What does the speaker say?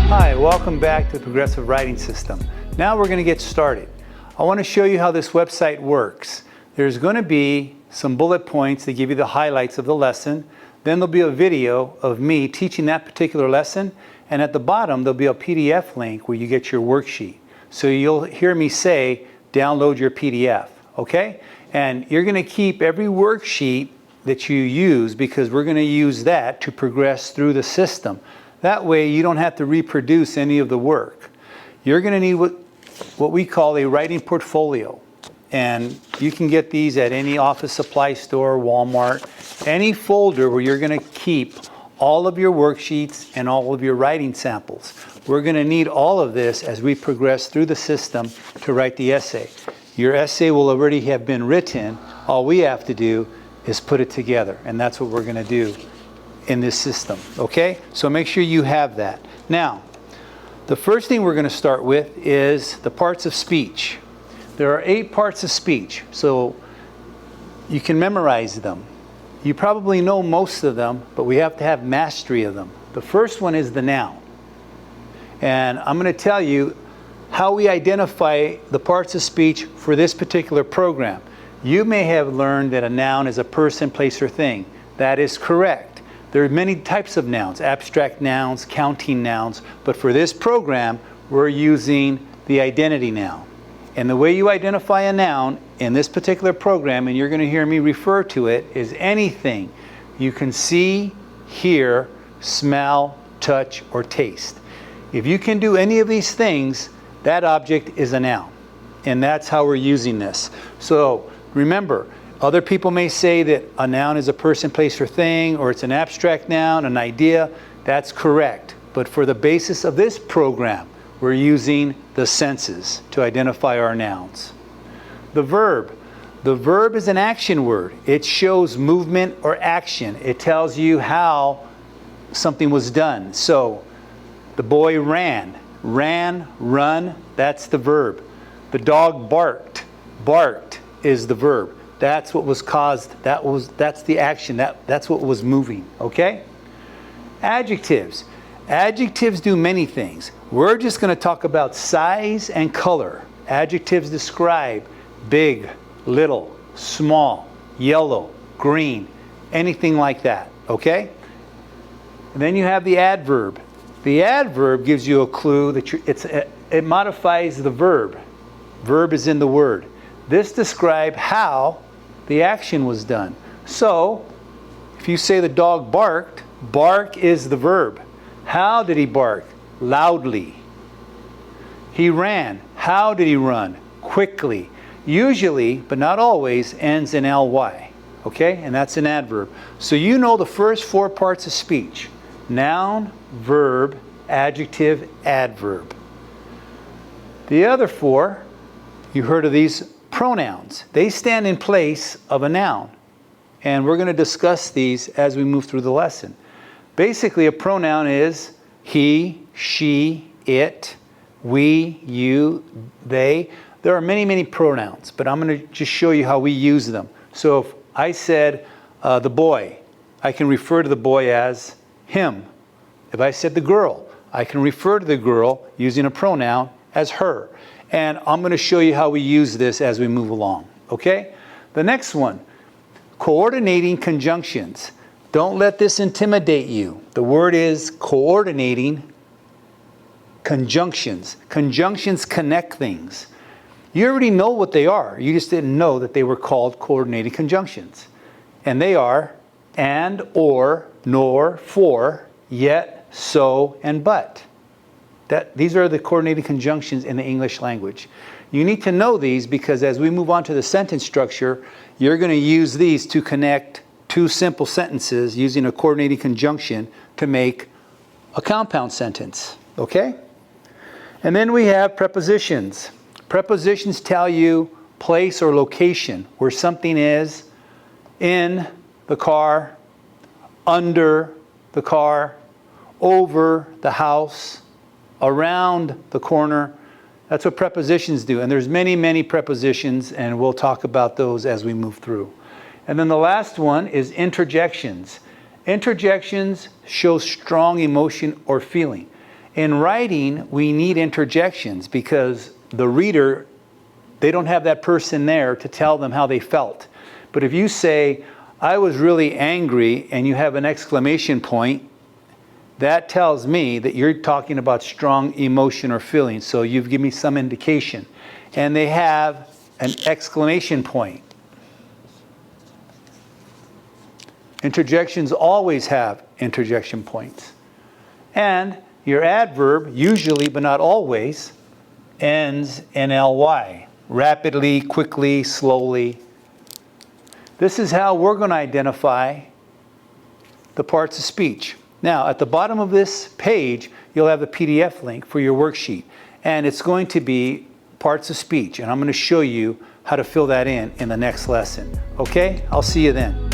Hi, welcome back to the Progressive Writing System. Now we're going to get started. I want to show you how this website works. There's going to be some bullet points that give you the highlights of the lesson. Then there'll be a video of me teaching that particular lesson. And at the bottom, there'll be a PDF link where you get your worksheet. So you'll hear me say, download your PDF, okay? And you're going to keep every worksheet that you use because we're going to use that to progress through the system. That way you don't have to reproduce any of the work. You're going to need what we call a writing portfolio. And you can get these at any office supply store, Walmart, any folder where you're going to keep all of your worksheets and all of your writing samples. We're going to need all of this as we progress through the system to write the essay. Your essay will already have been written. All we have to do is put it together. And that's what we're going to do in this system, okay? So make sure you have that. Now, the first thing we're going to start with is the parts of speech. There are 8 parts of speech, so you can memorize them. You probably know most of them, but we have to have mastery of them. The first one is the noun. And I'm going to tell you how we identify the parts of speech for this particular program. You may have learned that a noun is a person, place, or thing. That is correct. There are many types of nouns, abstract nouns, counting nouns, but for this program, we're using the identity noun. And the way you identify a noun in this particular program, and you're going to hear me refer to it, is anything you can see, hear, smell, touch, or taste. If you can do any of these things, that object is a noun. And that's how we're using this. So remember, other people may say that a noun is a person, place, or thing, or it's an abstract noun, an idea. That's correct. But for the basis of this program, we're using the senses to identify our nouns. The verb. The verb is an action word. It shows movement or action. It tells you how something was done. So, the boy ran. Ran, run, that's the verb. The dog barked. Barked is the verb. That's what was caused. That's the action. That's what was moving. Okay? Adjectives. Adjectives do many things. We're just going to talk about size and color. Adjectives describe big, little, small, yellow, green, anything like that. Okay? And then you have the adverb. The adverb gives you a clue that it modifies the verb. Verb is in the word. This describes how the action was done. So, if you say the dog barked, bark is the verb. How did he bark? Loudly. He ran. How did he run? Quickly. Usually, but not always, ends in ly. Okay? And that's an adverb. So you know the first 4 parts of speech. Noun, verb, adjective, adverb. The other 4, you heard of these pronouns. They stand in place of a noun. And we're going to discuss these as we move through the lesson. Basically, a pronoun is he, she, it, we, you, they. There are many, many pronouns, but I'm going to just show you how we use them. So if I said the boy, I can refer to the boy as him. If I said the girl, I can refer to the girl using a pronoun as her. And I'm going to show you how we use this as we move along. Okay? The next one, coordinating conjunctions. Don't let this intimidate you. The word is coordinating conjunctions. Conjunctions connect things. You already know what they are. You just didn't know that they were called coordinating conjunctions. And they are and, or, nor, for, yet, so, and but. These are the coordinating conjunctions in the English language. You need to know these because as we move on to the sentence structure, you're going to use these to connect 2 simple sentences using a coordinating conjunction to make a compound sentence. Okay? And then we have prepositions. Prepositions tell you place or location, where something is in the car, under the car, over the house, around the corner. That's what prepositions do. And there's many, many prepositions, and we'll talk about those as we move through. And then the last one is interjections. Interjections show strong emotion or feeling. In writing, we need interjections because the reader, they don't have that person there to tell them how they felt. But if you say, I was really angry, and you have an exclamation point, that tells me that you're talking about strong emotion or feeling. So you've given me some indication. And they have an exclamation point. Interjections always have interjection points. And your adverb, usually but not always, ends in ly. Rapidly, quickly, slowly. This is how we're going to identify the parts of speech. Now, at the bottom of this page, you'll have the PDF link for your worksheet. And it's going to be parts of speech. And I'm going to show you how to fill that in the next lesson. Okay? I'll see you then.